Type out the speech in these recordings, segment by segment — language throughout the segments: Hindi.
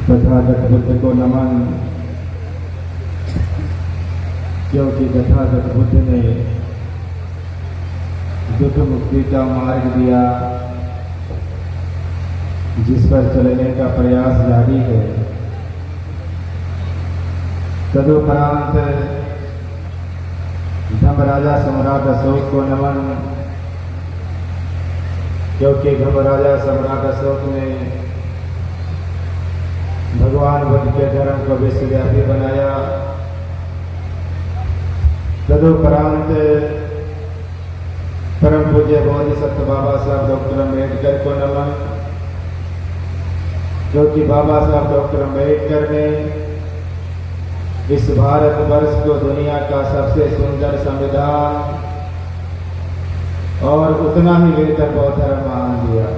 तथागत बुद्ध को नमन, क्योंकि तथागत बुद्ध ने दुख मुक्ति का मार्ग दिया, जिस पर चलने का प्रयास जारी है। तदुपरांत धर्मराजा सम्राट अशोक को नमन, क्योंकि धर्मराजा सम्राट अशोक ने भगवान बुद्ध के धर्म को विश्वव्यापी बनाया। तदुपरांत परम पूज्य बोधिसत्व बाबा साहब डॉक्टर अम्बेडकर को नमन, क्योंकि बाबा साहब डॉक्टर अम्बेडकर ने इस भारत वर्ष को दुनिया का सबसे सुंदर संविधान और उतना ही बेहतर बौद्ध धर्म मान दिया।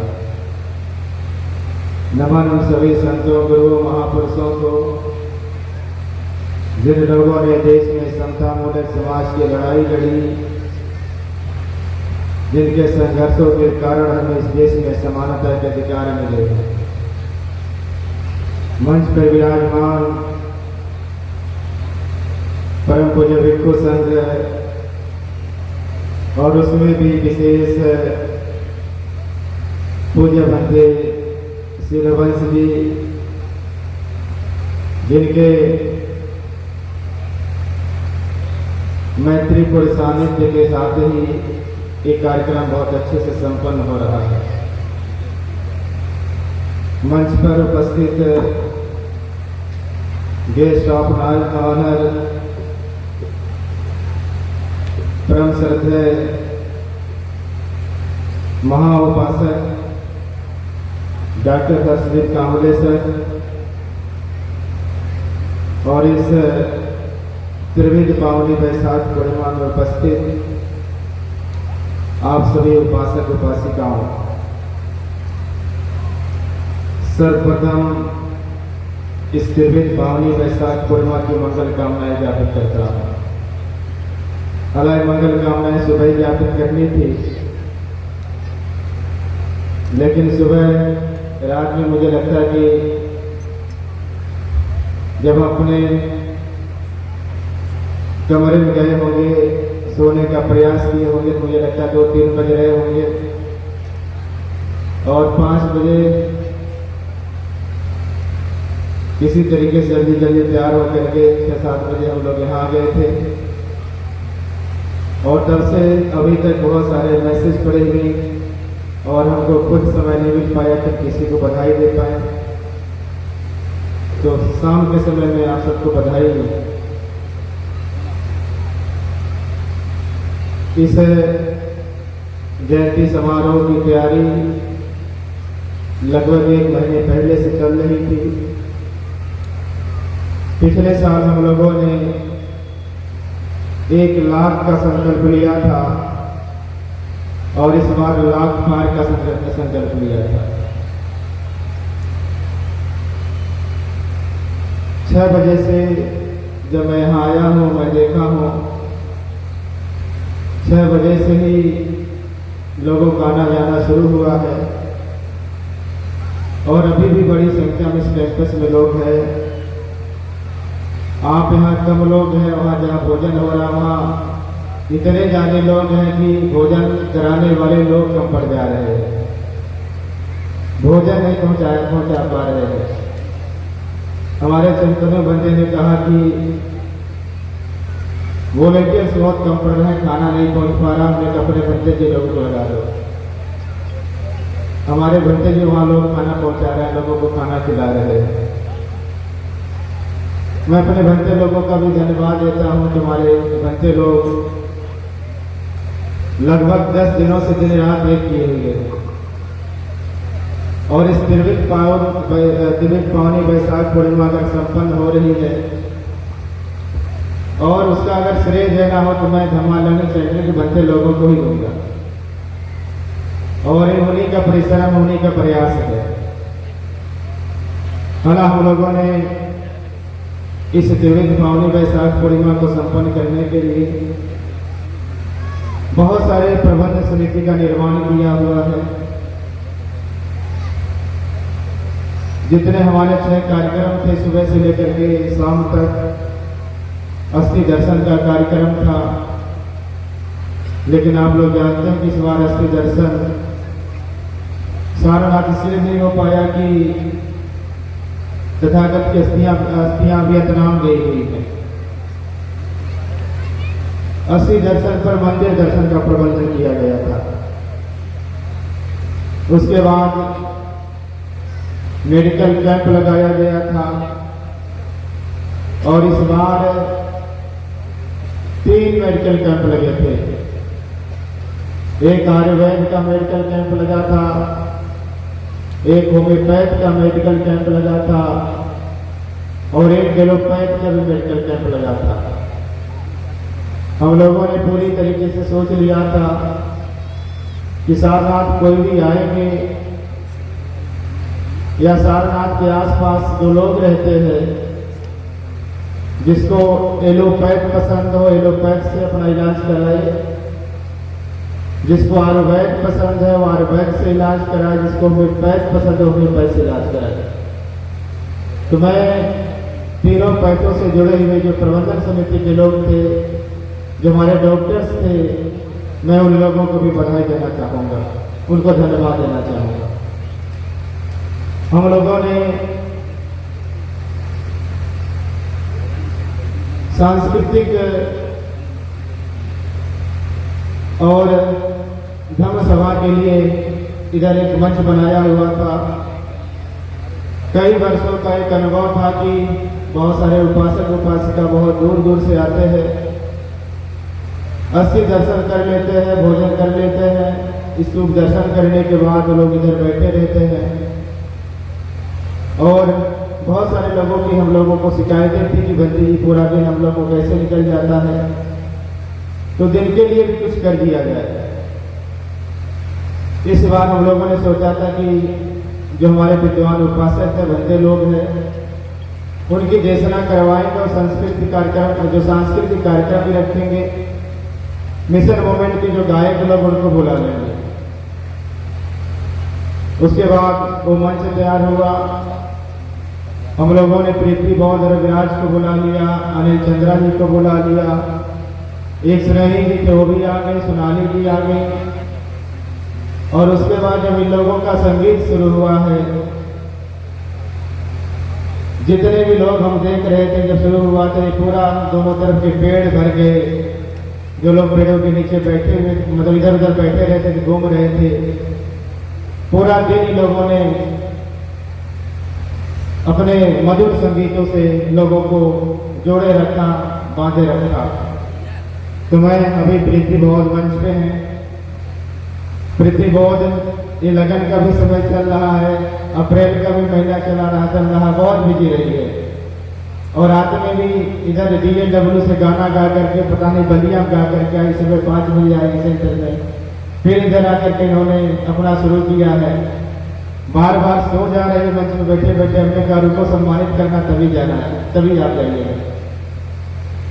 नमन उन सभी संतों, गुरुओं, महापुरुषों को जिन लोगों ने देश में समता मूलक समाज की लड़ाई लड़ी, जिनके संघर्षों के कारण हमें इस देश में समानता के अधिकार मिले। मंच पर विराजमान परम पूज्य भिक्षु संघ और उसमें भी विशेष पूज्य बंदे शीलवंश जी, जिनके मैत्रीपूर्ण सानिध्य के साथ ही ये कार्यक्रम बहुत अच्छे से संपन्न हो रहा है। मंच पर उपस्थित गेस्ट ऑफ ऑनर परम श्रद्धेय महाउपासक डॉक्टर हर्षदीप कांबले सर और इस त्रिविध पावनी बैसाख पूर्णिमा में उपस्थित आप सभी उपासक उपासिकाओं, सर्वप्रथम इस त्रिविध पावनी बैसाख पूर्णिमा की मंगल कामनाएं ज्ञापित करता हूं। हालांकि मंगल कामनाएं सुबह ज्ञापित करनी थी, लेकिन सुबह रात में मुझे लगता है कि जब अपने कमरे में गए होंगे, सोने का प्रयास किए होंगे, तो मुझे लगता है 2-3 बज रहे होंगे और 5 बजे किसी तरीके से जल्दी जल्दी तैयार होकर के 6-7 बजे हम लोग यहाँ आ गए थे और तब से अभी तक बहुत सारे मैसेज पड़े हुए और हमको कुछ समय नहीं मिल पाया कि किसी को बधाई दे पाए। तो शाम के समय में आप सबको बधाई। इस जयंती समारोह की तैयारी लगभग 1 महीने पहले से चल रही थी। पिछले साल हम लोगों ने 1 लाख का संकल्प लिया था और इस बार 1 लाख पार का संकल्प लिया था। 6 बजे से जब मैं यहाँ आया हूँ, मैं देखा हूँ 6 बजे से ही लोगों का आना जाना शुरू हुआ है और अभी भी बड़ी संख्या में इस कैंपस में लोग हैं। आप यहाँ कम लोग हैं, वहाँ जहाँ भोजन हो रहा वहाँ इतने ज़्यादा लोग हैं कि भोजन कराने वाले लोग कम पड़ जा रहे हैं, भोजन नहीं पहुँचा पा रहे हैं। हमारे चिंतनों बंदे ने कहा कि वॉलेंटियर्स बहुत कम पड़ रहे हैं, खाना नहीं पहुँच पा रहा। हमने अपने भंते जी लोगों को लगा दो। हमारे भंते जी वहाँ लोग खाना पहुँचा रहे हैं, लोगों को खाना खिला रहे हैं। मैं अपने भंते लोगों का भी धन्यवाद देता हूँ। तुम्हारे भंते लोग लगभग 10 दिनों से दिन रात एक किए हुए और इस त्रिविध पावनी बैसाख पूर्णिमा अगर संपन्न हो रही है और उसका अगर श्रेय देना हो तो मैं धम्मा लर्निंग सेंटर के भंते लोगों को ही दूंगा और उन्हीं का परिश्रम, उन्हीं का प्रयास है। हालांकि हम लोगों ने इस त्रिविध पावनी बैसाख पूर्णिमा को संपन्न करने के लिए बहुत सारे प्रबंध समिति का निर्माण किया हुआ है। जितने हमारे 6 कार्यक्रम थे सुबह से लेकर के शाम तक, अस्थि दर्शन का कार्यक्रम था। लेकिन आप लोग जानते हैं कि इस बार अस्थि दर्शन सारनाथ इसलिए नहीं हो पाया कि तथागत की अस्थियां वियतनाम गई हुई है। अस्थि दर्शन पर मंदिर दर्शन का प्रबंधन किया गया था। उसके बाद मेडिकल कैंप लगाया गया था और इस बार 3 मेडिकल कैंप लगे थे। एक आयुर्वेद का मेडिकल कैंप लगा था, एक होम्योपैथ का मेडिकल कैंप लगा था और एक एलोपैथ का भी मेडिकल कैंप लगा था। हम लोगों ने पूरी तरीके से सोच लिया था कि सारनाथ कोई भी आएंगे या सारनाथ के आसपास जो लोग रहते हैं, जिसको एलोपैथ पसंद हो एलोपैथ से अपना इलाज कराए, जिसको आयुर्वेद पसंद है वो आयुर्वेद से इलाज कराए, जिसको होम्योपैथ पसंद है होम्योपैथ से इलाज कराए। तो मैं तीनों पैथों से जुड़े हुए जो प्रबंधन समिति के लोग थे, जो हमारे डॉक्टर्स थे, मैं उन लोगों को भी बधाई देना चाहूँगा, उनको धन्यवाद देना चाहूँगा। हम लोगों ने सांस्कृतिक और धर्म सभा के लिए इधर एक मंच बनाया हुआ था। कई वर्षों का एक अनुभव था कि बहुत सारे उपासक उपासिका बहुत दूर दूर से आते हैं, अस्थि दर्शन कर लेते हैं, भोजन कर लेते हैं, स्तूप दर्शन करने के बाद लोग इधर बैठे रहते हैं। और बहुत सारे लोगों की हम लोगों को शिकायतें थी कि बंदी जी पूरा दिन हम लोग को कैसे निकल जाता है, तो दिन के लिए भी कुछ कर दिया जाए। इस बार हम लोगों ने सोचा था कि जो हमारे विद्वान उपासक है, बंदे लोग हैं, उनकी देशना करवाएंगे और सांस्कृतिक कार्यक्रम भी रखेंगे। मिशन मूवमेंट के जो गायक लोग उनको बुला लेंगे। उसके बाद वो मंच तैयार हुआ। हम लोगों ने पृथ्वी बौद्ध रविराज को बुला लिया, अनिल चंद्रा जी को बुला लिया, एक श्रेणी जी थे वो भी आ गए, सोनाली जी आ गई। और उसके बाद जब इन लोगों का संगीत शुरू हुआ है, जितने भी लोग हम देख रहे थे जब शुरू हुआ तो ये पूरा दोनों तरफ के पेड़ भर गए। जो लोग पेड़ों के नीचे बैठे हुए मतलब इधर उधर बैठे रहते थे, घूम रहे थे, पूरा दिन इन लोगों ने अपने मधुर संगीतों से लोगों को जोड़े रखा, बांधे रखा। तो मैं अभी पृथ्वी बौद्ध मंच पे हैं। पृथ्वी बौद्ध ये लगन का भी समय चल रहा है, अप्रैल का भी महीना चल रहा, बहुत बिजी रही है। और रात में भी इधर DLW से गाना गा करके पता नहीं बलिया गा करके आई, सुबह 5 बजे आएगी सेंटर में। फिर इधर आकर के इन्होंने अपना शुरू किया है। बार बार सो जा रहे मंच में बैठे बैठे, हमने कहा रुको सम्मानित करना तभी जाना है, तभी आप जाइएगा।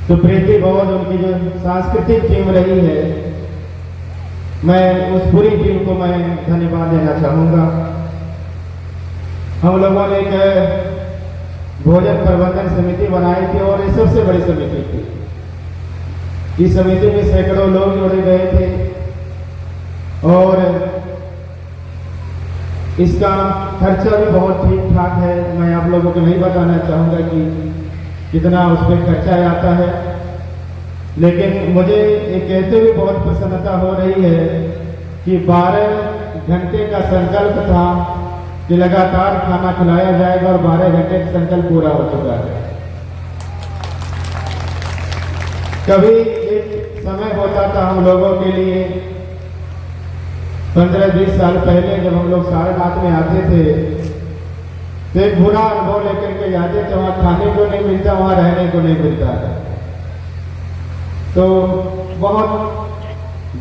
तो पृथ्वी बौद्ध उनकी जो सांस्कृतिक टीम रही है, मैं उस पूरी टीम को मैं धन्यवाद देना चाहूँगा। हम लोगों ने एक भोजन प्रबंधन समिति बनाई थी और ये सबसे बड़ी समिति थी। इस समिति में सैकड़ों लोग जोड़े गए थे और इसका खर्चा भी बहुत ठीक ठाक है। मैं आप लोगों को नहीं बताना चाहूँगा कि कितना उस पर खर्चा आता है, लेकिन मुझे ये कहते हुए बहुत प्रसन्नता हो रही है कि 12 घंटे का संकल्प था कि लगातार खाना खिलाया जाएगा और 12 घंटे का संकल्प पूरा हो चुका है। कभी एक समय होता था हम लोगों के लिए 15-20 साल पहले जब हम लोग सारनाथ में आते थे तो एक बुरा अनुभव लेकर के जाते थे, वहाँ खाने को नहीं मिलता, वहाँ रहने को नहीं मिलता था। तो बहुत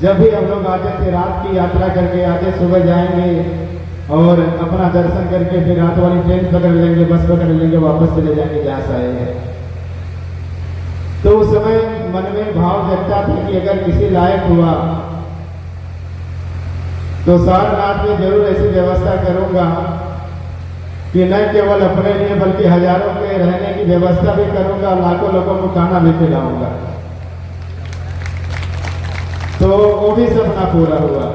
जब भी हम लोग आते थे रात की यात्रा करके आते, सुबह जाएंगे और अपना दर्शन करके फिर रात वाली ट्रेन पकड़ लेंगे, बस पकड़ लेंगे, वापस चले जाएंगे जहाँ से आए हैं। तो उस समय मन में भाव जगता था कि अगर किसी लायक हुआ तो सारनाथ में जरूर ऐसी व्यवस्था करूंगा कि न केवल अपने लिए बल्कि हजारों के रहने की व्यवस्था भी करूंगा, लाखों लोगों को खाना भी खिलाऊंगा। तो वो भी सपना पूरा हुआ।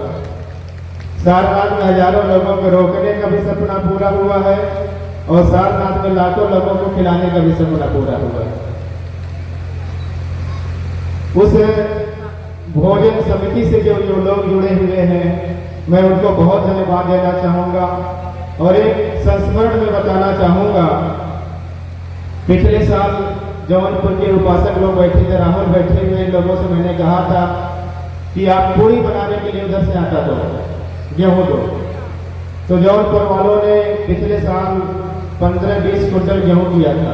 सारनाथ में हजारों लोगों को रोकने का भी सपना पूरा हुआ है और सारनाथ में लाखों लोगों को खिलाने का भी सपना पूरा हुआ है। उस भोजन समिति से जो लोग जुड़े हुए हैं, मैं उनको बहुत धन्यवाद देना चाहूंगा और एक संस्मरण में बताना चाहूंगा। पिछले साल जौनपुर के उपासक लोग बैठे थे, राहुल बैठे हुए लोगों से मैंने कहा था कि आप पूरी बनाने के लिए उधर से आटा दो, गेहूं दो। तो जौनपुर वालों ने पिछले साल 15-20 क्विंटल गेहूं किया था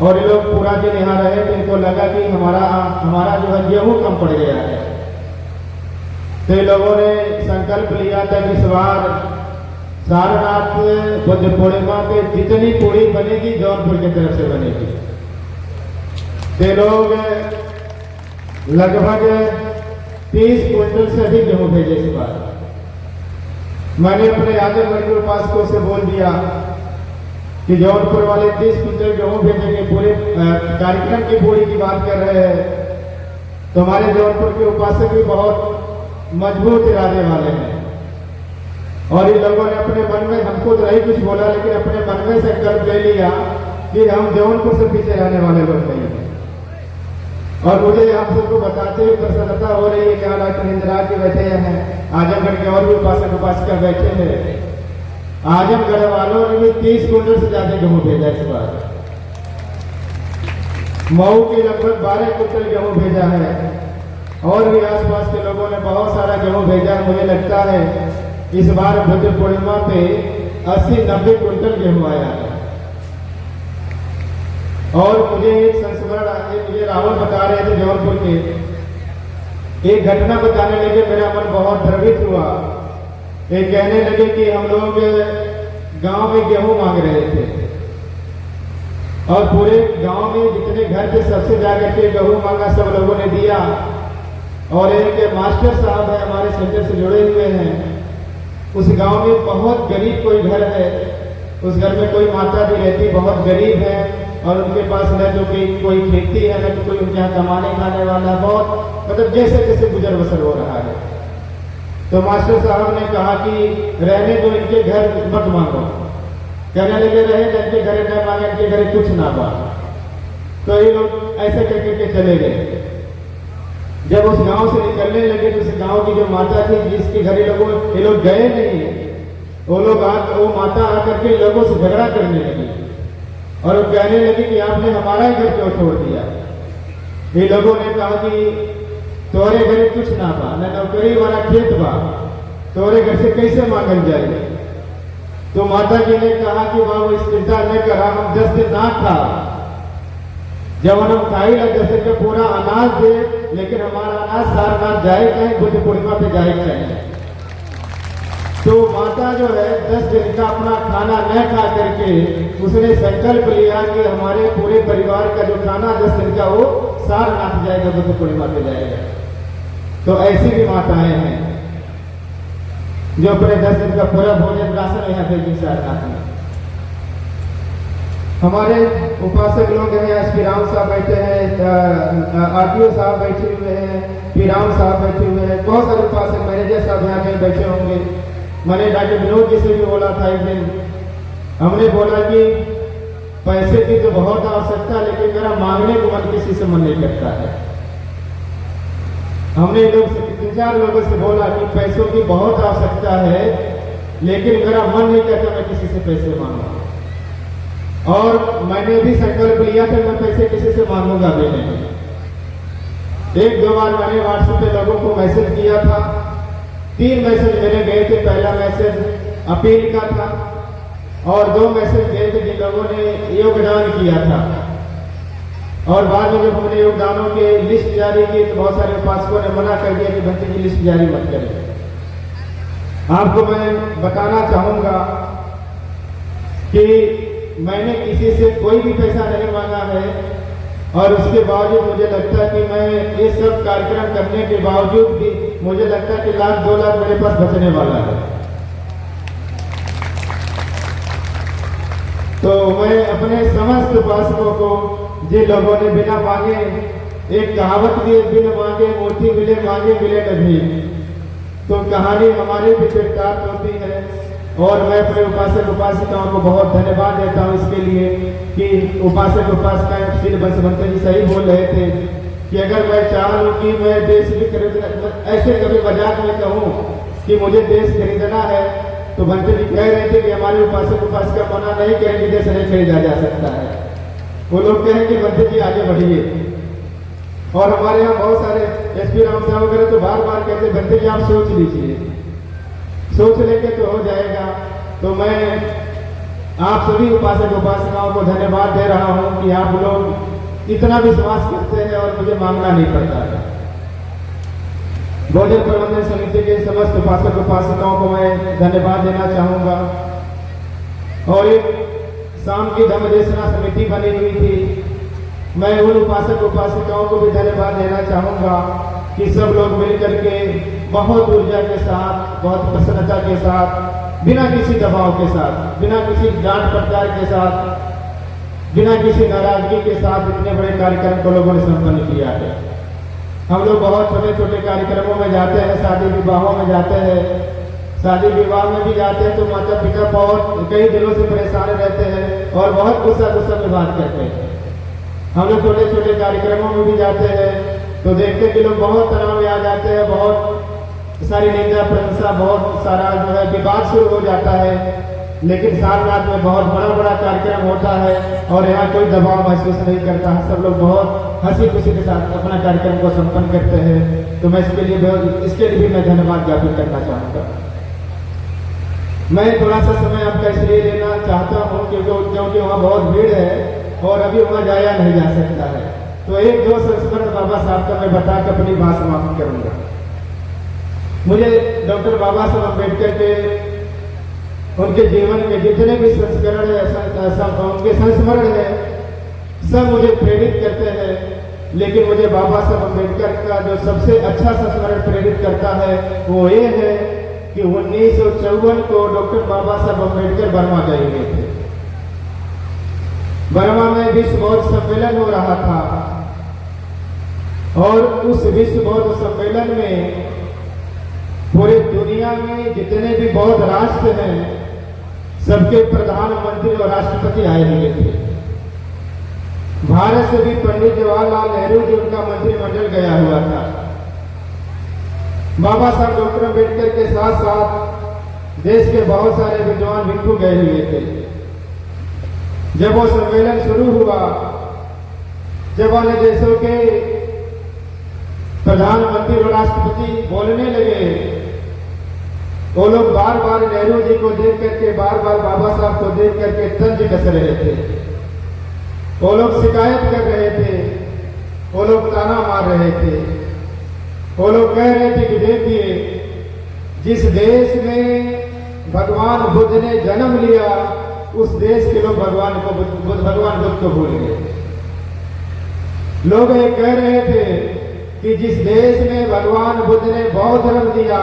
और ये लोग पूरा दिन यहाँ रहे तो इनको लगा कि हमारा जो है गेहूं कम पड़ गया है। तो इन लोगों ने संकल्प लिया था कि इस बार सारनाथ बुद्ध पूर्णिमा पे जितनी पूरी बनेगी जौनपुर की तरफ से बनेगी। ते लोग लगभग 30 क्विंटल से अधिक गेहूं भेजे इस बार। मैंने अपने आजमगढ़ के उपासकों से बोल दिया कि जौनपुर वाले 30 क्विंटल गेहूं भेजेंगे। पूरे कार्यक्रम की पूरी की बात कर रहे हैं। तो हमारे जौनपुर के उपासक भी बहुत मजबूत इरादे वाले हैं और इन लोगों ने अपने मन में, हमको तो नहीं कुछ बोला, लेकिन अपने मन में संकल्प ले लिया कि हम जौनपुर से पीछे रहने वाले लोग नहीं हैं। और मुझे आप सबको बताते हुए प्रसन्नता हो रही है कि यहाँ डॉक्टर इंदिरा जी बैठे हैं, आजमगढ़ के और भी उपासक उपासिका बैठे हैं। आजमगढ़ वालों ने भी 30 क्विंटल से ज्यादा गेहूं भेजा इस बार। मऊ के लगभग 12 क्विंटल गेहूं भेजा है और भी आसपास के लोगों ने बहुत सारा गेहूं भेजा है। मुझे लगता है इस बार बुद्ध पूर्णिमा पे 80-90 क्विंटल गेहूं आया है। और मुझे एक संस्मरण, मुझे राहुल बता रहे थे जौनपुर के, एक घटना बताने लगे, मेरा मन बहुत द्रवित हुआ। एक कहने लगे कि हम लोग गांव में गेहूं मांग रहे थे और पूरे गांव में जितने घर थे सबसे जाकर के गेहूं मांगा, सब लोगों ने दिया। और एक मास्टर साहब है हमारे सेंटर से जुड़े हुए हैं, उस गांव में बहुत गरीब कोई घर है, उस घर में कोई माता भी रहती, बहुत गरीब है और उनके पास न तो कोई खेती है, न तो कोई उनके यहाँ कमाने खाने वाला, बहुत मतलब जैसे जैसे गुजर बसर हो रहा है। तो मास्टर साहब ने कहा कि रहने दो, इनके घर मत मांगो। कहने लगे रहे इनके घरे न मांगे, इनके घरे कुछ ना पा। तो ये लोग ऐसे करके चले गए। जब उस गांव से निकलने लगे तो उस गांव की जो माता थी जिसके घर ये लोग गए नहीं, वो माता आकर के लोगों से झगड़ा करने लगी और वो कहने लगी कि आपने हमारा ही घर क्यों छोड़ दिया। ये लोगों ने कहा कि तोरे घरे कुछ ना बा, न नौकरी वाला खेत बा, तोरे घर से कैसे मांगल जाए। तो माता जी ने कहा कि बाबू इस चिंता न करा, हम 10 दिन ना खा, जब हम खाई लग 10 दिन का पूरा अनाज दे, लेकिन हमारा अनाज सारनाथ जाए कहीं, बुद्ध पूर्णिमा पे जाए चाहिए। तो माता जो है 10 दिन का अपना खाना न खा करके उसने संकल्प लिया कि हमारे पूरे परिवार का जो खाना 10 दिन का वो सारनाथ जाएगा, बुद्ध पूर्णिमा पे जाएगा। तो ऐसी भी माताएं हैं जो अपने 10 दिन का पूरा भोजन राशन यहाँ भेजी सारनाथ में। हमारे उपासक लोग हैं, एस पी राम साहब बैठे हैं, आरटीओ साहब बैठे हुए हैं, पी राम साहब बैठे हुए हैं, बहुत सारे उपासक मैनेजर साहब यहाँ कहीं बैठे होंगे। मैंने डॉक्टर विनोद जी से भी बोला था एक दिन, हमने बोला कि पैसे की तो बहुत आवश्यकता, लेकिन मेरा मांगने को मन किसी से मन नहीं करता है। हमने लोग 3-4 लोगों से बोला कि पैसों की बहुत आवश्यकता है, लेकिन मेरा मन नहीं करता मैं किसी से पैसे मांगू। और मैंने भी संकल्प लिया था मैं पैसे किसी से मांगूंगा भी नहीं। 1-2 बार मैंने व्हाट्सएप पे लोगों को मैसेज किया था, 3 मैसेज मेरे गए थे। पहला मैसेज अपील का था और 2 मैसेज गए थे जिन लोगों ने योगदान किया था। और बाद में जब हमने योगदानों के लिस्ट जारी की तो बहुत सारे उपासकों ने मना कर दिया कि भक्ति की लिस्ट जारी मत करें। आपको मैं बताना चाहूंगा कि मैंने किसी से कोई भी पैसा नहीं मांगा है और उसके बावजूद मुझे लगता है कि मैं ये सब कार्यक्रम करने के बावजूद भी मुझे लगता है कि 1-2 लाख मेरे पास बचने वाला है। तो मैं अपने समस्त उपासकों को, जिन लोगों ने बिना मांगे, एक कहावत भी, बिन मांगे मोती मिले, मांगे मिले नहीं, तो कहानी हमारी भी चरितार्थ होती है। और मैं अपने उपासक उपासिकाओं को बहुत धन्यवाद देता हूँ इसके लिए कि उपासक उपासिकाएं श्री बंसवंत जी सही बोल रहे थे कि अगर मैं चाहूँ कि मैं देश भी खरीदना, ऐसे कभी मजाक में कहूँ कि मुझे देश खरीदना है, तो बंते जी कह रहे थे कि हमारे उपासक उपासिका मना नहीं करेंगे, देश नहीं खरीदा जा सकता है। वो लोग कहें कि बंते जी आगे बढ़िए। और हमारे यहाँ बहुत सारे एसपी राम साहब वगैरह तो बार बार कहते बंते जी आप सोच लीजिए, सोच लेंगे तो हो जाएगा। तो मैं आप सभी उपासक उपासिकाओं को धन्यवाद दे रहा हूँ कि आप लोग इतना विश्वास करते हैं और मुझे मांगना नहीं पड़ता है। भोजन प्रबंधन समिति के समस्त उपासक उपासिकाओं को मैं धन्यवाद देना चाहूँगा। और एक शाम की धम्मदेशना समिति बनी हुई थी, मैं उन उपासक उपासिकाओं को भी धन्यवाद देना चाहूँगा कि सब लोग मिलकर के बहुत ऊर्जा के साथ, बहुत प्रसन्नता के साथ, बिना किसी दबाव के साथ, बिना किसी डांट फटकार के साथ, बिना किसी नाराजगी के साथ इतने बड़े कार्यक्रम को लोगों ने संपन्न किया है। हम लोग बहुत छोटे छोटे कार्यक्रमों में जाते हैं, शादी विवाहों में जाते हैं, शादी विवाह में भी जाते हैं तो माता पिता बहुत कई दिनों से परेशान रहते हैं और बहुत गुस्सा में बात करते हैं। हम लोग छोटे छोटे कार्यक्रमों में भी जाते हैं तो देखते कि लोग बहुत तनाव में आ जाते हैं, बहुत सारी निंदा प्रशंसा, बहुत सारा जो है विवाद शुरू हो जाता है। लेकिन सारनाथ में बहुत बड़ा कार्यक्रम होता है और यहाँ कोई दबाव महसूस नहीं करता है, सब लोग बहुत हंसी खुशी के साथ अपना कार्यक्रम को संपन्न करते हैं। तो मैं इसके लिए भी मैं धन्यवाद ज्ञापित करना चाहूँगा। मैं थोड़ा सा समय आपका इसलिए लेना चाहता हूँ क्योंकि वहाँ बहुत भीड़ है और अभी वहाँ जाया नहीं जा सकता है। तो एक दो संस्मरण बाबा साहब का मैं बता के अपनी बात समाप्त करूँगा। मुझे डॉक्टर बाबा साहब अम्बेडकर के उनके जीवन के जितने भी संस्करण है, उनके संस्मरण है, सब मुझे प्रेरित करते हैं। लेकिन मुझे बाबा साहब अम्बेडकर का जो सबसे अच्छा संस्मरण प्रेरित करता है वो ये है कि 1954 को डॉक्टर बाबा साहब अम्बेडकर बर्मा गए हुए थे। बर्मा में विश्व बौद्ध सम्मेलन हो रहा था और उस विश्व बौद्ध सम्मेलन में पूरे दुनिया में जितने भी बौद्ध राष्ट्र हैं सबके प्रधानमंत्री और राष्ट्रपति आए हुए थे। भारत से भी पंडित जवाहरलाल नेहरू जी उनका मंत्रिमंडल गया हुआ था। बाबा साहब डॉक्टर अम्बेडकर के साथ साथ देश के बहुत सारे विद्वान भिक्षु गए हुए थे। जब वो सम्मेलन शुरू हुआ, जब अन्य देशों के प्रधानमंत्री और राष्ट्रपति बोलने लगे, वो लोग बार बार नेहरू जी को देख करके, बार बार बाबा साहब को देख करके तंज कस रहे थे। वो लोग शिकायत कर रहे थे, वो लोग ताना मार रहे थे, वो लोग कह रहे थे कि देखिए जिस देश में भगवान बुद्ध ने जन्म लिया उस देश के लोग भगवान बुद्ध को भूल गए। लोग ये कह रहे थे कि जिस देश में भगवान बुद्ध ने बौद्ध धर्म दिया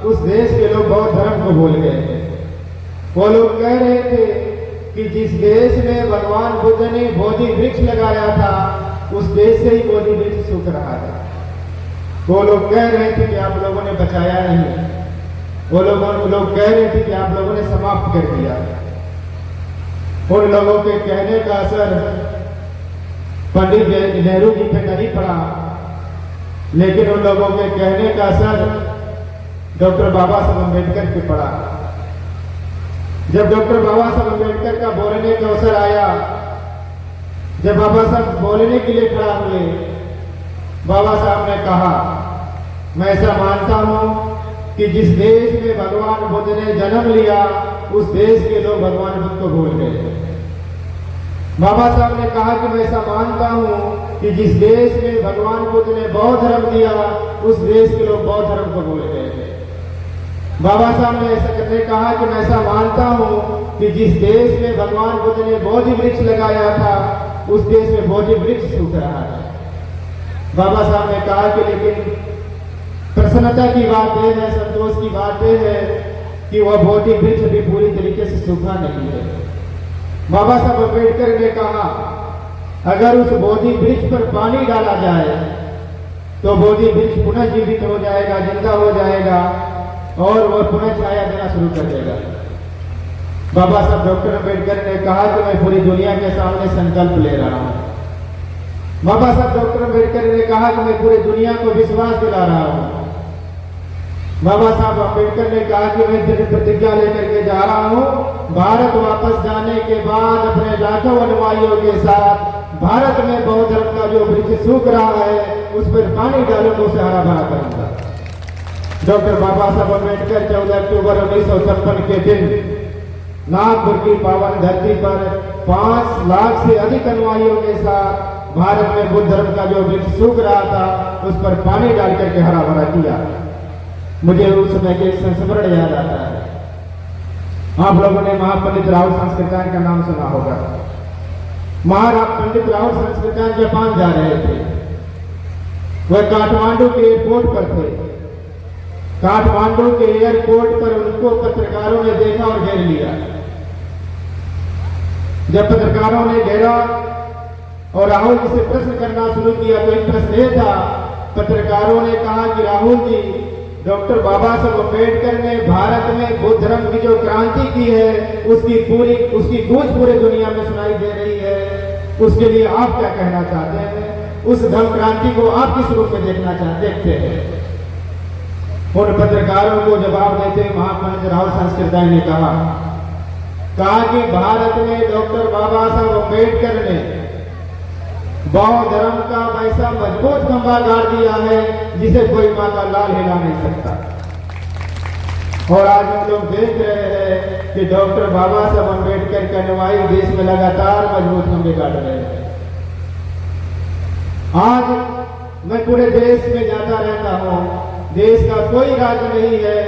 उस देश के लोग बौद्ध धर्म को भूल गए। वो लोग कह रहे थे कि जिस देश में भगवान बुद्ध ने बोधि वृक्ष लगाया था उस देश से ही बोधि वृक्ष सूख रहा था। वो लोग कह रहे थे कि आप लोगों ने बचाया नहीं, वो लोग कह रहे थे कि आप लोगों ने समाप्त कर दिया। उन लोगों के कहने का असर पंडित नेहरू जी पे नहीं पड़ा, लेकिन उन लोगों के कहने का असर डॉक्टर बाबा साहब अम्बेडकर पे पड़ा। जब डॉक्टर बाबा साहब अम्बेडकर का बोलने का अवसर आया, जब बाबा साहब बोलने के लिए खड़ा हुए, बाबा साहब ने कहा, मैं ऐसा मानता हूं कि जिस देश में भगवान बुद्ध ने जन्म लिया उस देश के लोग भगवान बुद्ध को भूल गए। बाबा साहब ने कहा कि मैं ऐसा मानता हूं कि जिस देश में भगवान बुद्ध ने बौद्ध धर्म दिया उस देश के लोग बौद्ध धर्म को भूल गए। बाबा साहब ने ऐसा करने कहा कि मैं ऐसा मानता हूं कि जिस देश में भगवान बुद्ध ने बोधि वृक्ष लगाया था उस देश में बोधि वृक्ष सूख रहा है। बाबा साहब ने कहा कि लेकिन प्रसन्नता की बात यह है, संतोष की बात यह है कि वह बोधि वृक्ष भी पूरी तरीके से सूखा नहीं है। बाबा साहब अम्बेडकर ने कहा, अगर उस बोधि वृक्ष पर पानी डाला जाए तो बोधि वृक्ष पुनः जीवित हो जाएगा, जिंदा हो जाएगा और वह पुनः छाया देना शुरू कर देगा। बाबा साहब डॉक्टर अम्बेडकर ने कहा कि मैं पूरी दुनिया के सामने संकल्प ले रहा हूं। बाबा साहब डॉक्टर अम्बेडकर ने कहा कि मैं पूरी दुनिया को विश्वास दिला रहा हूं। बाबा साहब अम्बेडकर ने कहा कि मैं दृढ़ प्रतिज्ञा लेकर के जा रहा हूं, भारत वापस जाने के बाद अपने लाखों अनुयायियों के साथ भारत में बौद्ध धर्म का जो वृक्ष सूख रहा है उस पर पानी डालूंगा, उसे हरा भरा करूंगा। डॉक्टर बाबा साहब अम्बेडकर 14 अक्टूबर 1956 के दिन नागपुर की पावन धरती पर 5 लाख से अधिक अनुयायियों के साथ भारत में बुद्ध धर्म का जो वृक्ष सूख रहा था उस पर पानी डाल करके हरा भरा किया। मुझे उस समय के संस्मरण याद आता है। आप लोगों ने महापंडित राहुल संस्कृतायन का नाम सुना होगा। पंडित राहुल संस्कृतायन जापान जा रहे थे। वह काठमांडू के एयरपोर्ट पर थे। काठमांडू के एयरपोर्ट पर उनको पत्रकारों ने देखा और घेर लिया। जब पत्रकारों ने घेरा और राहुल जी से प्रश्न करना शुरू किया तो एक प्रश्न यह था, पत्रकारों ने कहा कि राहुल जी, डॉक्टर बाबा साहब अम्बेडकर ने भारत में बुद्ध धर्म की जो क्रांति की है उसकी गूंज पूरे दुनिया में सुनाई दे रही है, उसके लिए आप क्या कहना चाहते हैं? उस धर्म क्रांति को आप किस रूप में देखते हैं? उन पत्रकारों को जवाब देते महापंडित राहुल संस्कृतायन ने कहा कि भारत में डॉक्टर बाबा साहब अम्बेडकर ने बौद्ध धर्म का वैसा मजबूत खंभा गाड़ दिया है जिसे कोई माता लाल हिला नहीं सकता। और आज हम लोग देख रहे हैं कि डॉक्टर बाबा साहब अम्बेडकर के अनुयायी देश में लगातार मजबूत खंभे गाड़ रहे हैं। आज मैं पूरे देश में जाता रहता हूं। देश का कोई राज्य नहीं है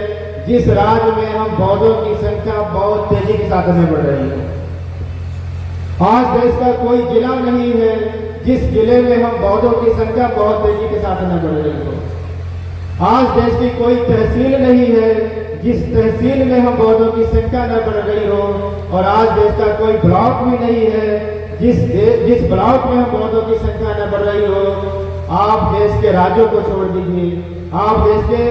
जिस राज्य में हम बौद्धों की संख्या बहुत तेजी के साथ में बढ़ रही है। आज देश का कोई जिला नहीं है जिस जिले में हम बौद्धों की संख्या बहुत तेजी के साथ न बढ़ रही हो। आज देश की कोई तहसील नहीं है जिस तहसील में हम बौद्धों की संख्या न बढ़ रही हो। और आज देश का कोई ब्लॉक भी नहीं है जिस ब्लॉक में हम बौद्धों की संख्या न बढ़ रही हो। आप देश के राज्यों को छोड़ दीजिए, आप देश के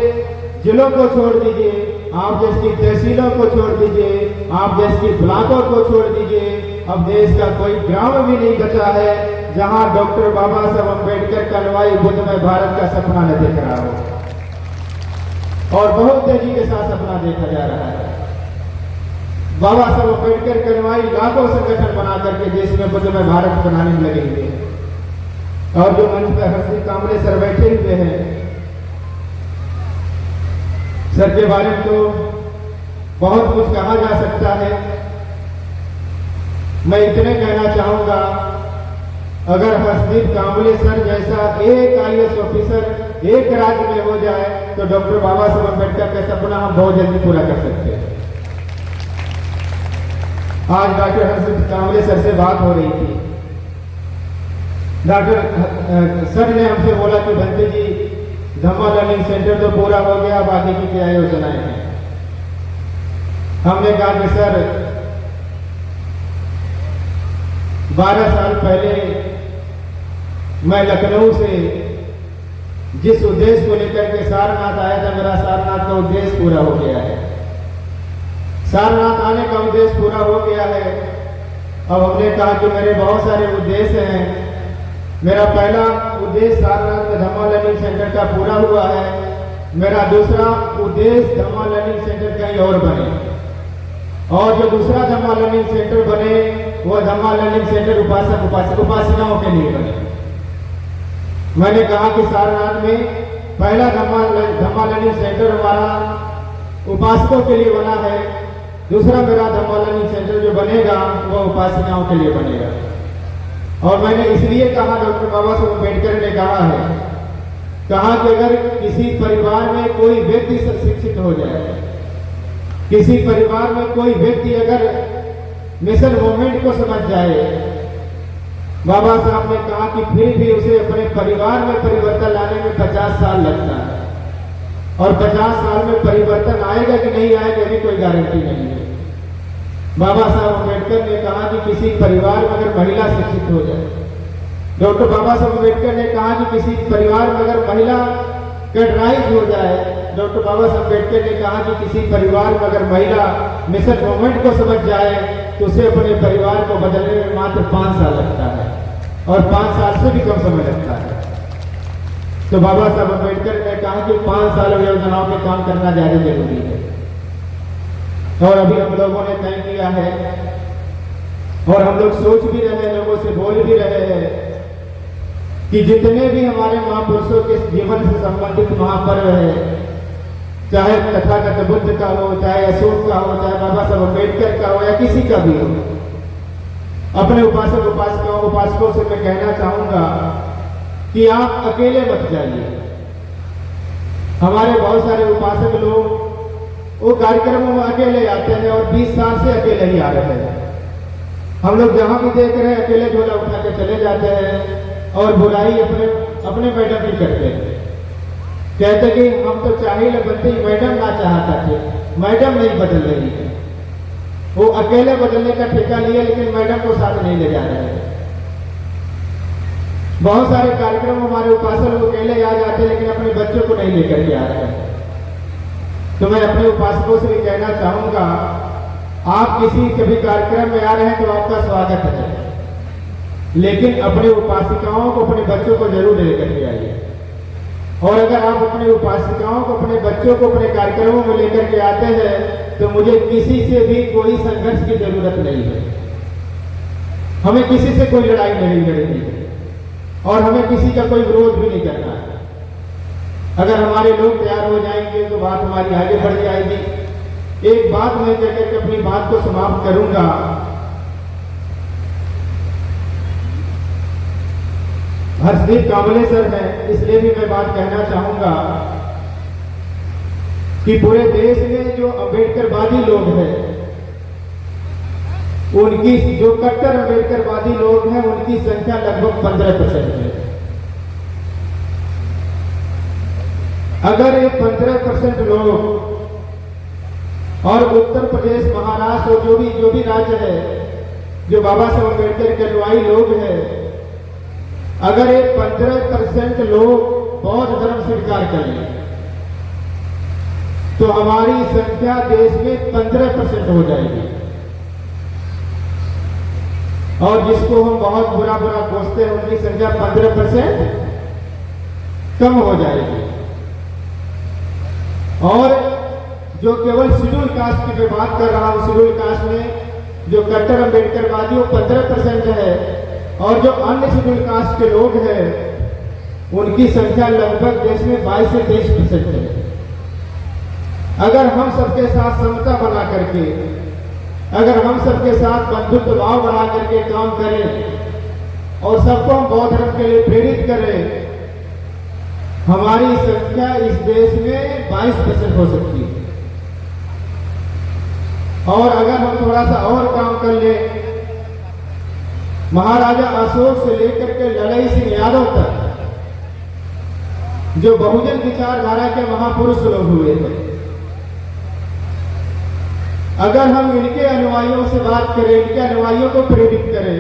जिलों को छोड़ दीजिए, आप देश की तहसीलों को छोड़ दीजिए, आप देश की ब्लॉकों को छोड़ दीजिए, अब देश का कोई ग्राम भी नहीं बचा है जहां डॉक्टर बाबा साहब अम्बेडकर का अनुयायी बुद्धमय भारत का सपना न देख रहा हो। और बहुत तेजी के साथ सपना देखा जा रहा है। बाबा साहब अम्बेडकर के अनुयायी लाखों संगठन बना करके देश में बुद्धमय भारत बनाने में लगे हुए हैं। और जो मंच पर हर्षित कामले सर बैठे हुए हैं, सर के बारे में तो बहुत कुछ कहा जा सकता है। मैं इतने कहना चाहूंगा, अगर हर्षदीप कांबले सर जैसा एक IAS ऑफिसर एक राज्य में हो जाए तो डॉक्टर बाबा साहब अम्बेडकर का सपना हम बहुत जल्दी पूरा कर सकते हैं। आज डॉक्टर हर्षदीप कांबले सर से बात हो रही थी। डॉक्टर सर ने हमसे बोला कि बंटी जी, धम्मा लर्निंग सेंटर तो पूरा हो गया, बाकी की क्या योजनाएं हैं? हमने कहा कि सर 12 साल पहले मैं लखनऊ से जिस उद्देश्य को लेकर के सारनाथ आया था, मेरा सारनाथ का उद्देश्य पूरा हो गया है। सारनाथ आने का उद्देश्य पूरा हो गया है। अब हमने कहा कि मेरे बहुत सारे उद्देश्य हैं। मेरा पहला उद्देश्य सारनाथ में धम्मा लर्निंग सेंटर का पूरा हुआ है। मेरा दूसरा उद्देश्य धम्मा लर्निंग सेंटर कहीं और बने, और जो दूसरा धम्मा लर्निंग सेंटर बने वो धम्मा लर्निंग सेंटर उपासनाओं के लिए बने। मैंने कहा कि सारनाथ में पहला धम्मा लर्निंग सेंटर हमारा उपासकों के लिए बना है, दूसरा मेरा धम्मा लर्निंग सेंटर जो बनेगा वो उपासनाओं के लिए बनेगा। और मैंने इसलिए कहा, डॉक्टर बाबा साहब अम्बेडकर ने कहा कि अगर किसी परिवार में कोई व्यक्ति शिक्षित हो जाए, किसी परिवार में कोई व्यक्ति अगर मिशन मूवमेंट को समझ जाए, बाबा साहब ने कहा कि फिर भी उसे अपने परिवार में परिवर्तन लाने में 50 साल लगता है। और 50 साल में परिवर्तन आएगा कि नहीं आएगा भी कोई गारंटी नहीं है। बाबा साहब अम्बेडकर ने कहा कि कि किसी परिवार में अगर महिला शिक्षित हो जाए। डॉक्टर बाबा साहब अम्बेडकर ने कहा कि किसी परिवार में अगर महिला कैडराइज हो जाए। डॉक्टर बाबा साहब अम्बेडकर ने कहा कि किसी परिवार में अगर महिला मिशन मूवमेंट को समझ जाए तो उसे अपने परिवार को बदलने में मात्र 5 साल लगता है और 5 साल से भी कम समय लगता है। तो बाबा साहब अम्बेडकर ने कहा कि 5 साल योजनाओं में काम करना ज्यादा जरूरी है। और अभी हम लोगों ने तय किया है और हम लोग सोच भी रहे हैं, लोगों से बोल भी रहे हैं कि जितने भी हमारे महापुरुषों के जीवन से संबंधित महापर्व है, चाहे तथागत बुद्ध का हो, चाहे अशोक का हो, चाहे बाबा साहब अम्बेडकर का हो या किसी का भी हो, अपने उपासक उपासकों से मैं कहना चाहूंगा कि आप अकेले मत जाइए। हमारे बहुत सारे उपासक लोग वो कार्यक्रमों में अकेले आते हैं और 20 साल से अकेले ही आ रहे हैं। हम लोग जहां भी देख रहे हैं अकेले झोला उठा के चले जाते हैं और बुराई अपने मैडम की करते हैं। कहते कि हम तो चाहिए बनते ही मैडम ना चाहता थे, मैडम नहीं बदल रही है। वो अकेले बदलने का ठेका लिया लेकिन मैडम को साथ नहीं ले जा रहे हैं। बहुत सारे कार्यक्रम हमारे उपासक लोग अकेले आ जाते हैं लेकिन अपने बच्चों को नहीं लेकर के आ रहे हैं। तो मैं अपने उपासकों से भी कहना चाहूंगा, आप किसी कभी कार्यक्रम में आ रहे हैं तो आपका स्वागत है, लेकिन अपने उपासिकाओं को अपने बच्चों को जरूर लेकर के आइए। और अगर आप अपने उपासिकाओं को अपने बच्चों को अपने कार्यक्रमों में लेकर के आते हैं तो मुझे किसी से भी कोई संघर्ष की जरूरत नहीं है। हमें किसी से कोई लड़ाई नहीं लड़नी है और हमें किसी का कोई विरोध भी नहीं करना है। अगर हमारे लोग तैयार हो जाएंगे तो बात हमारी आगे बढ़ जाएगी। एक बात मैं कहकर के अपनी बात को समाप्त करूंगा। हर्षदीप कांबले सर हैं, इसलिए भी मैं बात कहना चाहूंगा कि पूरे देश में जो अम्बेडकरवादी लोग हैं, उनकी जो कट्टर अम्बेडकरवादी लोग हैं उनकी संख्या लगभग 15% है। अगर ये 15% लोग और उत्तर प्रदेश, महाराष्ट्र और जो भी राज्य है जो बाबा साहब अम्बेडकर के अनुयायी लोग हैं, अगर ये 15% लोग बौद्ध धर्म स्वीकार कर लें तो हमारी संख्या देश में 15% हो जाएगी। और जिसको हम बहुत बुरा कोसते हैं उनकी संख्या 15% कम हो जाएगी। और जो केवल शेड्यूल कास्ट की मैं बात कर रहा हूं, शेड्यूल कास्ट में जो कट्टर अम्बेडकरवादी वो 15% है और जो अन्य शेड्यूल कास्ट के लोग हैं उनकी संख्या लगभग देश में 22 से 23% है। अगर हम सबके साथ समता बना करके, अगर हम सबके साथ बंधुत्व भाव बना करके काम करें और सबको हम बौद्ध धर्म के लिए प्रेरित करें, हमारी संख्या इस देश में 22% हो सकती है। और अगर हम थोड़ा सा और काम कर लें, महाराजा अशोक से लेकर के लड़ई सिंह यादव तक जो बहुजन विचारधारा के महापुरुष लोग हुए थे, अगर हम इनके अनुयायियों से बात करें, इनके अनुयायियों को प्रेरित करें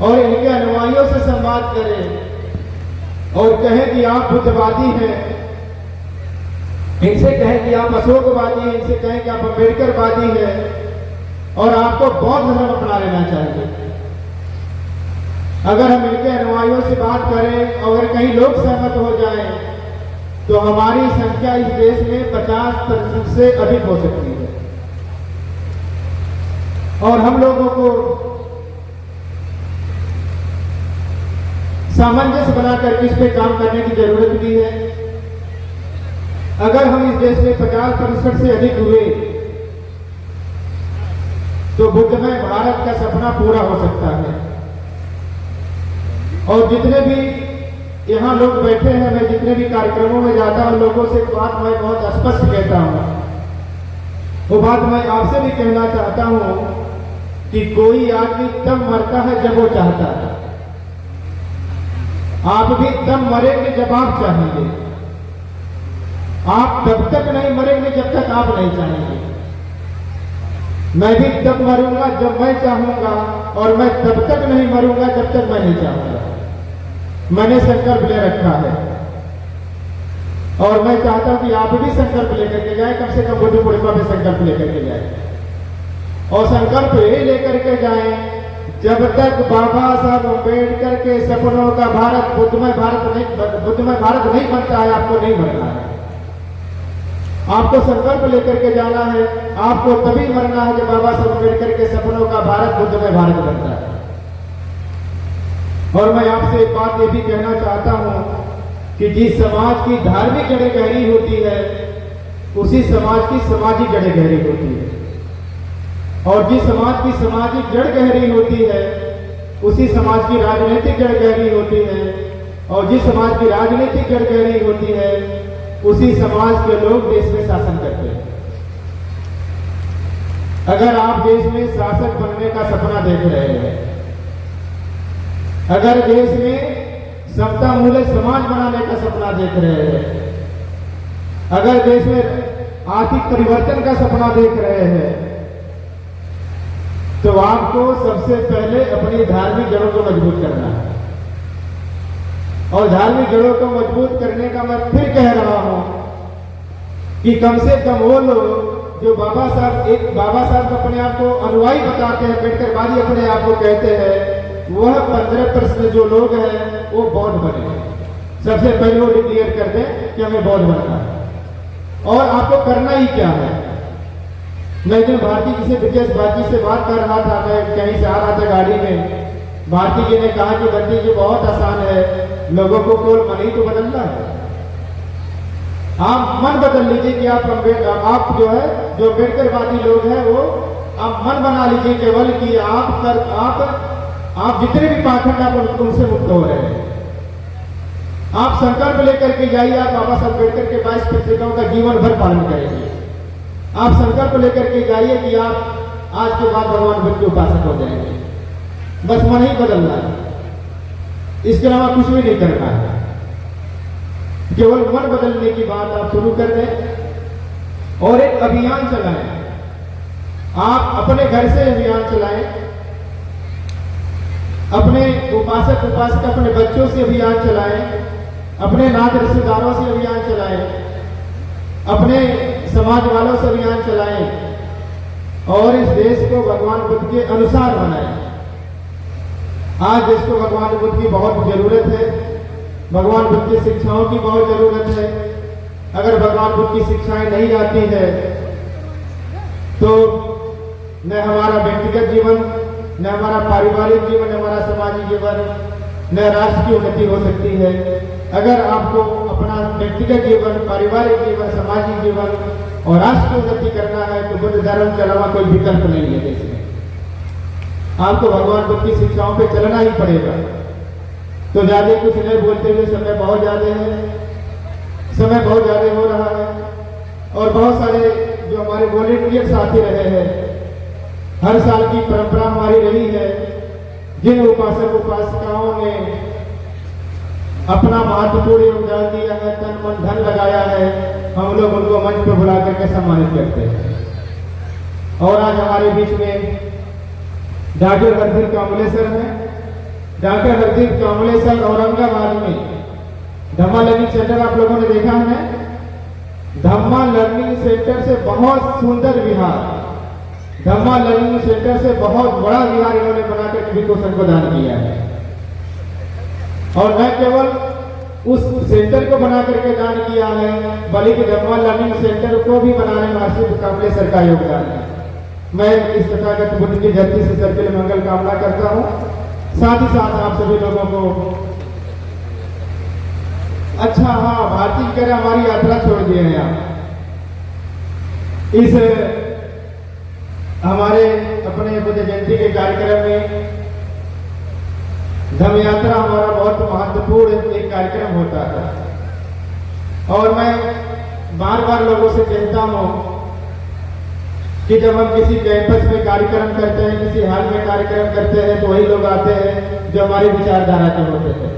और इनके अनुयायियों से संवाद करें और कहें कि आप बुद्धवादी हैं, इनसे कहें कि आप अशोकवादी हैं, इनसे कहें कि आप अम्बेडकरवादी हैं और आपको बौद्ध धर्म अपना लेना चाहिए। अगर हम इनके अनुयायियों से बात करें और अगर कहीं लोग सहमत हो जाएं तो हमारी संख्या इस देश में 50% से अधिक हो सकती है। और हम लोगों को सामंजस्य बनाकर इस पे काम करने की जरूरत भी है। अगर हम इस देश में 50% से अधिक हुए तो बुद्धमय भारत का सपना पूरा हो सकता है। और जितने भी यहाँ लोग बैठे हैं, मैं जितने भी कार्यक्रमों में जाता हूँ लोगों से एक बात मैं बहुत स्पष्ट कहता हूँ, वो बात मैं आपसे भी कहना चाहता हूँ कि कोई आदमी तब मरता है जब वो चाहता है। आप भी तब मरेंगे जब आप चाहेंगे। आप तब तक नहीं मरेंगे जब तक आप नहीं चाहेंगे। मैं भी तब मरूंगा जब मैं चाहूंगा, और मैं तब तक नहीं मरूंगा जब तक मैं नहीं चाहूंगा। मैंने संकल्प ले रखा है और मैं चाहता हूं कि आप भी संकल्प लेकर के जाए, कम से कम बुद्ध पूर्णिमा में संकल्प लेकर के जाए। और संकल्प ये लेकर के जाए, जब तक बाबा साहब अम्बेडकर के सपनों का भारत बुद्धमय भारत नहीं बनता है, आपको नहीं मरना है। आपको संकल्प लेकर के जाना है, आपको तभी मरना है जब बाबा साहब अम्बेडकर के सपनों का भारत बुद्धमय भारत बनता है। और मैं आपसे एक बात ये भी कहना चाहता हूं कि जिस समाज की धार्मिक जड़ें गहरी होती है, उसी समाज की सामाजिक जड़ें गहरी होती है। और जिस समाज की सामाजिक जड़ गहरी होती है, उसी समाज की राजनीतिक जड़ गहरी होती है। और जिस समाज की राजनीतिक जड़ गहरी होती है, उसी समाज के लोग देश में शासन करते हैं। अगर आप देश में शासक बनने का सपना देख रहे हैं, अगर देश में समता मूलक समाज बनाने का सपना देख रहे हैं, अगर देश में आर्थिक परिवर्तन का सपना देख रहे हैं, तो आपको सबसे पहले अपनी धार्मिक जड़ों को मजबूत करना है। और धार्मिक जड़ों को मजबूत करने का मैं फिर कह रहा हूं कि कम से कम वो लोग जो बाबा साहब अपने आप को अनुयायी बताते हैं, अम्बेडकरवादी अपने आप को कहते हैं, वह 15% जो लोग हैं वो बौद्ध बने। सबसे पहले वो डिक्लेयर कर दें कि हमें बौद्ध बनना है। और आपको करना ही क्या है? मैं जब भारती जी से ब्रिजेश भारती से बात कर रहा था, मैं कहीं से आ रहा था गाड़ी में, भारती जी ने कहा कि बंटी जी बहुत आसान है, लोगों को केवल मन ही तो बदलना है। आप मन बदल लीजिए कि आप जो है जो अम्बेडकरवादी लोग हैं वो आप मन बना लीजिए केवल कि आप जितने भी पाखंड आप उनसे मुक्त हो रहे हैं। आप संकल्प लेकर के जाइए, आप बाबा साहब अम्बेडकर के 22 प्रतिज्ञाओं का जीवन भर पालन करेंगे। आप संकल्प लेकर के जाइए कि आप आज के बाद भगवान बुद्ध के उपासक हो जाएंगे। बस मन ही बदलना है, इसके अलावा कुछ भी नहीं करना है। केवल मन बदलने की बात आप शुरू कर दें और एक अभियान चलाएं। आप अपने घर से अभियान चलाएं, अपने उपासक अपने बच्चों से अभियान चलाएं, अपने नात रिश्तेदारों से अभियान चलाएं, अपने समाज वालों से अभियान चलाएं और इस देश को भगवान बुद्ध के अनुसार बनाएं। आज देश को भगवान बुद्ध की बहुत जरूरत है, भगवान बुद्ध की शिक्षाओं की बहुत जरूरत है। अगर भगवान बुद्ध की शिक्षाएं नहीं आती है तो न हमारा व्यक्तिगत जीवन, न हमारा पारिवारिक जीवन, न हमारा सामाजिक जीवन, न राष्ट्र की उन्नति हो सकती है। अगर आपको अपना व्यक्तिगत जीवन, पारिवारिक जीवन, सामाजिक जीवन और राष्ट्र की उन्नति करना है तो बुद्ध धर्म के अलावा कोई विकल्प नहीं है देश में। आपको भगवान बुद्ध की शिक्षाओं पे चलना ही पड़ेगा। तो ज्यादा कुछ नहीं बोलते हुए, समय बहुत ज्यादा हो रहा है और बहुत सारे जो हमारे वॉलेंटियर साथी रहे हैं, हर साल की परंपरा हमारी रही है, जिन उपासक उपासिकाओं ने अपना महत्वपूर्ण योगदान दिया है, तन मन धन लगाया है, हम लोग उनको मंच पर बुला करके सम्मानित करते हैं। और आज हमारे बीच में डॉक्टर हरदीप कांबले सर हैं। डॉक्टर हरदीप कांबले सर औरंगाबाद में धम्मा लर्निंग सेंटर आप लोगों ने देखा है। धम्मा लर्निंग सेंटर से बहुत सुंदर विहार, धम्मा लर्निंग सेंटर से बहुत बड़ा विहार इन्होंने बनाकर विकोषण को दान किया है। और न केवल उस सेंटर को बना करके दान किया है, बल्कि धम्मा लर्निंग सेंटर को भी बनाने में हरदीप कांबले सर का योगदान है। मैं इस तथागत बुद्ध की धरती से सर के लिए मंगल कामना करता हूँ। साथ ही साथ आप सभी लोगों को अच्छा, हाँ, भारती कह रहे हमारी यात्रा छोड़ दिए हैं आप। इस हमारे अपने बुद्ध जयंती के कार्यक्रम में धम्म यात्रा हमारा बहुत महत्वपूर्ण एक कार्यक्रम होता है। और मैं बार बार लोगों से कहता हूँ कि जब हम किसी कैंपस में कार्यक्रम करते हैं, किसी हाल में कार्यक्रम करते हैं, तो वही लोग आते हैं जो हमारी विचारधारा के होते हैं।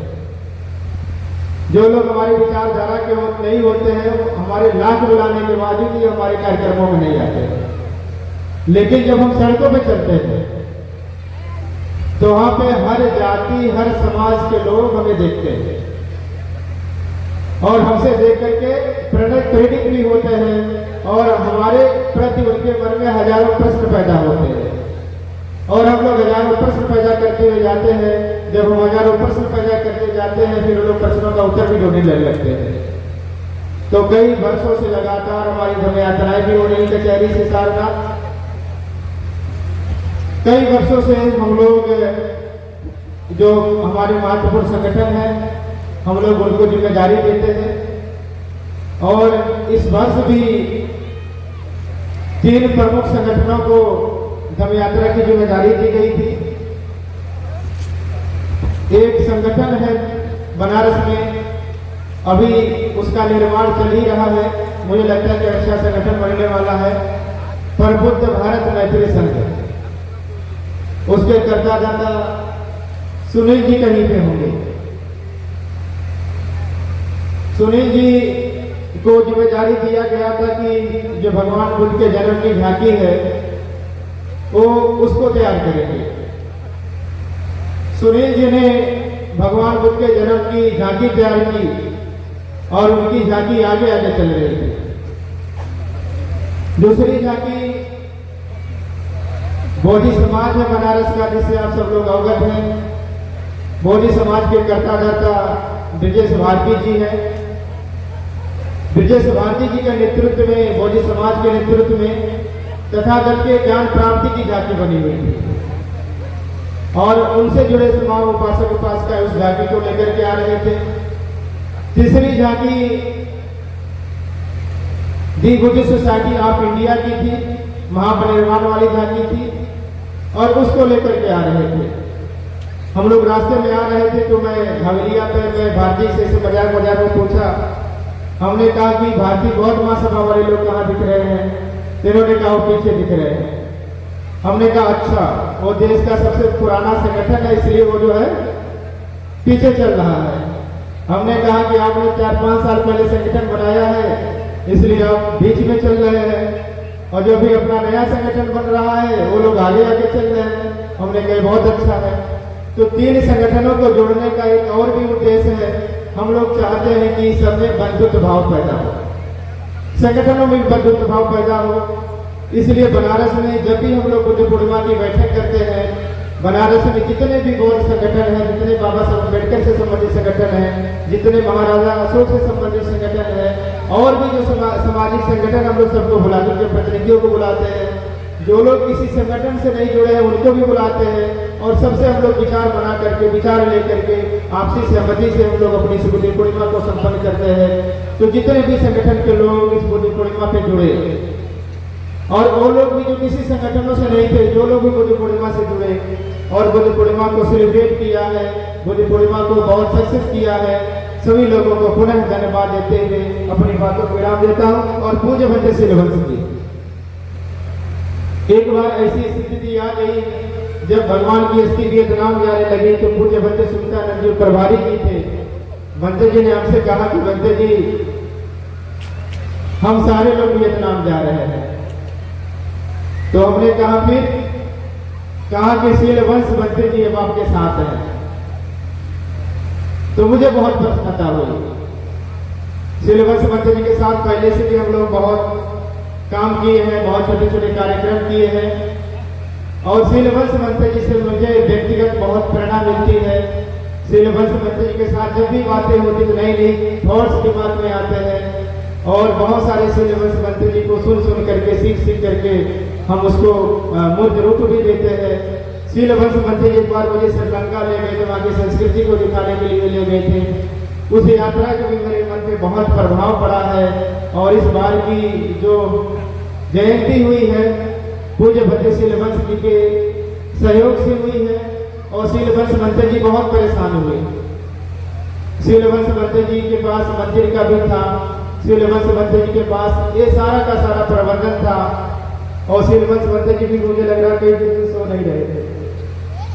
जो लोग हमारी विचारधारा के नहीं होते हैं, हमारे लाख बुलाने के बावजूद ही हमारे कार्यक्रमों में नहीं आते हैं। लेकिन जब हम सड़कों पे चलते थे तो वहां पे हर जाति हर समाज के लोग हमें देखते हैं और हमसे देख करके प्रेरित भी होते हैं और हमारे प्रति उनके मन में हजारों प्रश्न पैदा होते हैं और हम लोग हजारों प्रश्न पैदा करते हुए जाते हैं। जब हम हजारों प्रश्न पैदा करते जाते हैं फिर लोग प्रश्नों का उत्तर भी ढूंढने लगते हैं। तो कई वर्षों से लगातार हमारी धर्म यात्राएं भी हो रही कचहरी से सारनाथ। कई वर्षों से हम लोग जो हमारे महत्वपूर्ण संगठन है हम लोग उनको जिम्मेदारी देते हैं और इस वर्ष भी 3 प्रमुख संगठनों को धर्म यात्रा की जिम्मेदारी दी गई थी। एक संगठन है बनारस में, अभी उसका निर्माण चल ही रहा है, मुझे लगता है कि अच्छा संगठन बनने वाला है, प्रबुद्ध भारत मैत्री संघ। उसके कर्ता दाता सुनील जी कहीं पे होंगे। सुनील जी को जिम्मेदारी दिया गया था कि जो भगवान बुद्ध के जन्म की झांकी है वो उसको तैयार करेंगे। सुनील जी ने भगवान बुद्ध के जन्म की झांकी तैयार की और उनकी झांकी आगे आगे चल रही थी। दूसरी झांकी बोधि समाज है बनारस का, जिससे आप सब लोग अवगत हैं। बोधि समाज के कर्ता दाता ब्रजेश भारती जी हैं। ब्रजेश भारती जी के नेतृत्व में, बोधि समाज के नेतृत्व में तथागत के ज्ञान प्राप्ति की झांकी बनी हुई थी और उनसे जुड़े समाज उपासक उपासिका उस झांकी को लेकर के आ रहे थे। तीसरी झांकी दी बुद्धिस्ट सोसाइटी ऑफ इंडिया की थी, महापरिनिर्वाण वाली झांकी थी और उसको लेकर के आ रहे थे। हम लोग रास्ते में आ रहे थे तो मैं हवेलिया पे मैं भारती से मजाक में पूछा। हमने कहा कि भारती बहुत महासभा वाले लोग कहाँ दिख रहे हैं? इन्होंने कहा वो पीछे दिख रहे हैं। हमने कहा अच्छा, वो देश का सबसे पुराना संगठन है इसलिए वो जो है पीछे चल रहा है। हमने कहा कि आपने 4-5 साल पहले संगठन बनाया है इसलिए आप बीच में चल रहे हैं और जो भी अपना नया संगठन बन रहा है वो लोग आगे आगे चल रहे हैं। हमने कहा बहुत अच्छा है। तो 3 संगठनों को जोड़ने का एक और भी उद्देश्य है। हम लोग चाहते हैं कि सब में बंधुत्व भाव पैदा हो, संगठनों में बंधुत्व भाव पैदा हो। इसलिए बनारस में जब भी हम लोग बुद्ध पूर्णिमा की बैठक करते हैं, बनारस में जितने भी गौर संगठन हैं, जितने बाबा साहब अम्बेडकर से संबंधित संगठन हैं, जितने महाराजा अशोक से संबंधित संगठन हैं और भी जो सामाजिक संगठन हम लोग सबको बुलाते हैं, प्रतिनिधियों को बुलाते हैं। जो लोग किसी संगठन से नहीं जुड़े हैं उनको भी बुलाते हैं और सबसे हम लोग विचार बना करके, विचार लेकर के आपसी सहमति से हम लोग अपनी इस बुद्ध पूर्णिमा को संपन्न करते हैं। तो जितने भी संगठन के लोग इस बुद्ध पूर्णिमा पे जुड़े और वो लोग भी जो किसी संगठनों से नहीं थे, जो लोग भी बुद्ध पूर्णिमा से जुड़े और बुद्ध पूर्णिमा को सेलिब्रेट किया है, बुद्ध पूर्णिमा को बहुत सक्सेस किया है, सभी लोगों को पुनः धन्यवाद देते हुए अपनी बातों को विराम देता हूँ। और पूज्य भंते सिलवंश जी, एक बार ऐसी स्थिति आ गई जब भगवान की अस्थि वियतनाम जाने लगी तो पूज्य भंते सुल्तानंद जी प्रभारी जी थे। भंते जी ने हमसे कहा कि भंते जी हम सारे लोग वियतनाम जा रहे हैं। तो हमने कहा फिर? कहा कि सीलवंश भंते जी अब आपके साथ हैं। तो मुझे बहुत प्रसन्नता हुई। सीलवंश भंते जी के साथ पहले से भी हम लोग बहुत काम किए हैं, बहुत छोटे छोटे कार्यक्रम किए हैं और सीलवंश भंते जी से मुझे व्यक्तिगत बहुत प्रेरणा मिलती है। सीलवंश भंते जी के साथ जब भी बातें होती तो नई नई थॉट्स दिमाग में आते हैं और बहुत सारे सीलवंश भंते जी को सुन करके सीख करके हम उसको मूर्त रूप भी देते हैं। सीलवंश भंते जी एक बार मुझे श्रीलंका ले गए थे, वहाँ की संस्कृति को दिखाने के लिए ले गए थे। उस यात्रा का भी मेरे मन पे बहुत प्रभाव पड़ा है और इस बार की जो जयंती हुई है पूज्य भंते सीलवंश जी के सहयोग से हुई है और सीलवंश भंते जी बहुत परेशान हुए। सीलवंश भंते जी के पास मंदिर का भी था, सीलवंश भंते जी के पास ये सारा का सारा प्रबंधन था और सीलवंश भंते जी भी मुझे लग रहा कई दिन से सो नहीं रहे थे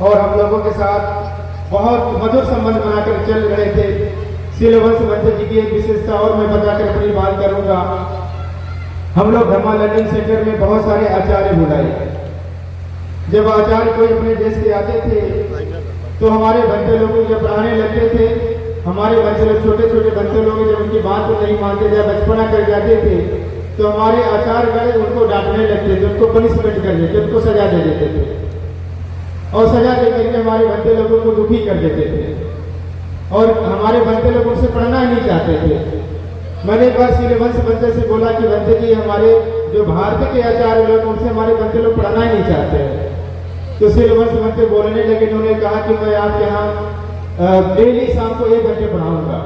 और हम लोगों के साथ बहुत मधुर संबंध बनाकर चल रहे थे। सीलवंश भंते जी की एक विशेषता और मैं बताकर अपनी बात करूंगा। हम लोग धमा लर्निंग सेंटर में बहुत सारे आचार्य बुलाए। जब आचार्य कोई अपने देश के आते थे तो हमारे बच्चे लोग जब पढ़ाने लगते थे, हमारे बच्चे लोग छोटे छोटे बच्चे लोग जब उनकी बात को नहीं मानते थे, बचपना कर जाते थे, तो हमारे आचार्य गए उनको डांटने लगते थे, उनको पनिशमेंट कर देते, उनको सजा दे देते थे और सजा दे करके हमारे बच्चे लोगों को दुखी कर देते थे और हमारे बच्चे लोग उनसे पढ़ना ही नहीं चाहते थे। मैंने एक बार श्री वंश बंते से बोला कि बंते जी, हमारे जो भारत के आचार्य लोग उनसे हमारे बच्चे लोग पढ़ना ही नहीं चाहते हैं। तो श्री वंश बंते बोलने लगे, उन्होंने कहा कि मैं आपके यहाँ डेली शाम को 1 घंटे पढ़ाऊंगा।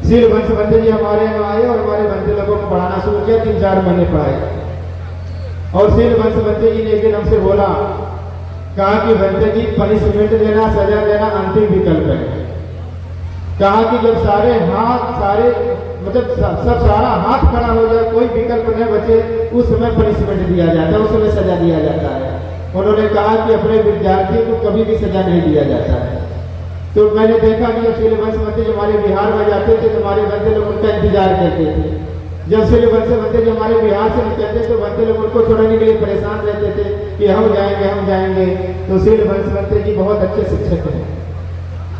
श्री वंश बंते जी हमारे यहाँ आए और हमारे बच्चे लोगों को पढ़ाना शुरू किया, 3-4 महीने पढ़ाए। और श्री वंश बंते जी ने एक दिन हमसे बोला, कहा कि बंते जी, पनिशमेंट देना, सजा देना अंतिम विकल्प है। कहा कि जब सारे मतलब सब सारा हाथ खड़ा हो जाए, कोई विकल्प न बचे, उस समय पनिशमेंट दिया जाता है, उस समय सजा दिया जाता है। उन्होंने कहा कि अपने विद्यार्थी को कभी भी सजा नहीं दिया जाता है। तो मैंने देखा कि जब श्री वंश बंते जी हमारे बिहार में जाते थे तो हमारे बच्चे लोग उनका इंतजार करते थे। जब श्री वंश बंते जी हमारे बिहार से निकलते तो बच्चे लोग उनको छोड़ने के लिए परेशान रहते थे कि हम जाएंगे। तो श्री वंश बंते जी बहुत अच्छे शिक्षक हैं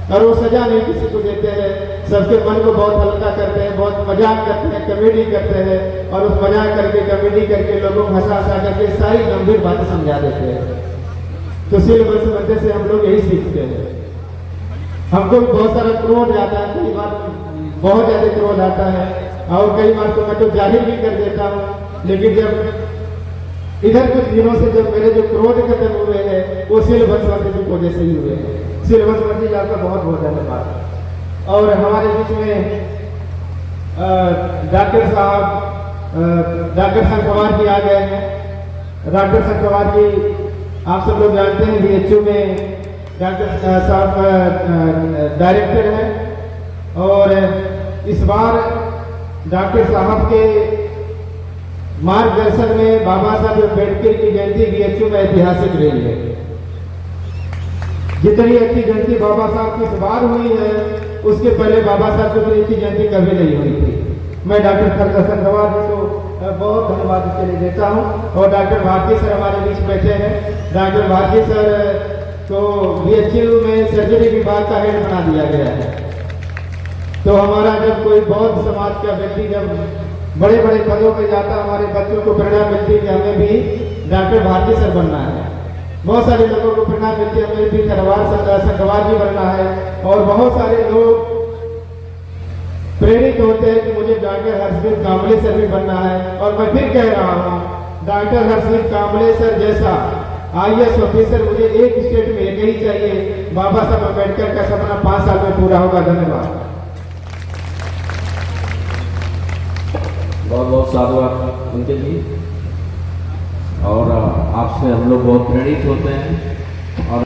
और वो सजा नहीं किसी को देते हैं, सबके मन को बहुत हल्का करते हैं, बहुत मजाक करते हैं, कॉमेडी करते हैं और उस मजाक करके कॉमेडी करके लोगों को हंसा करके सारी गंभीर बातें समझा देते हैं। तो श्री वंश बंते से हम लोग यही सीखते हैं। हमको बहुत सारा क्रोध आता है, कई बार बहुत ज्यादा क्रोध आता है और कई बार तो मैं तो जाहिर भी कर देता हूँ, लेकिन जब इधर कुछ दिनों से जब मेरे जो क्रोध खत्म हुए हैं वो श्री वंश बंते जी की वजह से ही हुए हैं। श्री वंश बंते जी आपका बहुत बहुत धन्यवाद। और हमारे बीच में डॉक्टर साहब डॉक्टर शंकरवार जी आ गए हैं। डॉक्टर शंकरवार जी आप सब लोग जानते हैं, BHU में डॉक्टर साहब डायरेक्टर हैं और इस बार डॉक्टर साहब के मार्गदर्शन में बाबा साहब अम्बेडकर की जयंती BHU में ऐतिहासिक रही है। जितनी अच्छी जयंती बाबा साहब की इस बार हुई है, उसके पहले बाबा साहब की उतनी अच्छी जयंती कभी नहीं हुई थी। मैं डॉक्टर शंकरवार जी को बहुत धन्यवाद इसके लिए देता हूँ। और डॉक्टर भारती सर हमारे बीच बैठे हैं। डॉक्टर भारती सर तो BHU में सर्जरी विभाग का हेड बना दिया गया है। तो हमारा जब कोई बौद्ध समाज का व्यक्ति जब बड़े बड़े पदों पर जाता, हमारे बच्चों को प्रेरणा मिलती है कि हमें भी डॉक्टर भारती सर बनना है। बहुत सारे लोगों को प्रेरणा मिलती है हमें भी शंकरवार जी बनना है। और बहुत सारे लोग प्रेरित होते हैं कि मुझे डॉक्टर हर्षदीप कांबले सर भी बनना है। और मैं फिर कह रहा हूँ, डॉक्टर हर्षदीप कांबले सर जैसा IAS ऑफिसर मुझे एक स्टेट में एक ही चाहिए। बाबा साहब अम्बेडकर का सपना 5 साल में पूरा होगा। धन्यवाद। बहुत बहुत साधुवाद उनके जी। और आपसे हम लोग बहुत प्रेरित होते हैं और